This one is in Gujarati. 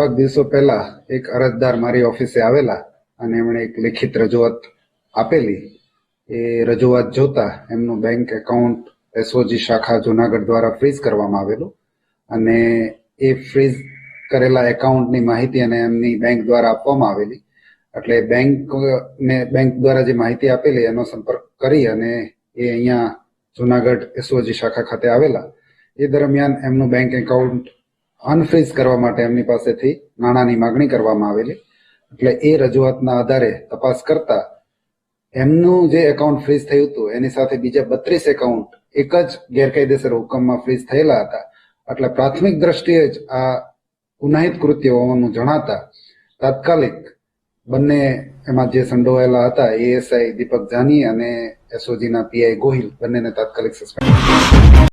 થોડાક દિવસો પહેલા એક અરજદાર મારી ઓફિસે આવેલા અને એમણે એક લેખિત રજૂઆત આપેલી. એ રજૂઆત જોતા એમનું બેંક એકાઉન્ટ એસઓજી શાખા જુનાગઢ દ્વારા ફ્રીઝ કરવામાં આવેલું અને એ ફ્રીઝ કરેલા એકાઉન્ટની માહિતી અને એમની બેંક દ્વારા આપવામાં આવેલી. એટલે બેંક દ્વારા જે માહિતી આપેલી એનો સંપર્ક કરી અને એ અહીંયા જુનાગઢ એસઓજી શાખા ખાતે આવેલા. એ દરમિયાન એમનું બેંક એકાઉન્ટ અનફ્રીઝ કરવા માટે એમની પાસેથી નાણાંની માગણી કરવામાં આવેલી. એટલે એ રજૂઆતના આધારે તપાસ કરતા એમનું જે એકાઉન્ટ ફ્રીઝ થયું હતું એની સાથે બીજા 32 એકાઉન્ટ એક જ ગેરકાયદેસર હુકમમાં ફ્રીઝ થયેલા હતા. એટલે પ્રાથમિક દ્રષ્ટિએ જ આ ગુનાહિત કૃત્ય હોવાનું જણાતા તાત્કાલિક બંને એમાં જે સંડોવાયેલા હતા એએસઆઈ દીપક જાની અને એસઓજીના પીઆઈ ગોહિલ બંનેને તાત્કાલિક સસ્પેન્ડ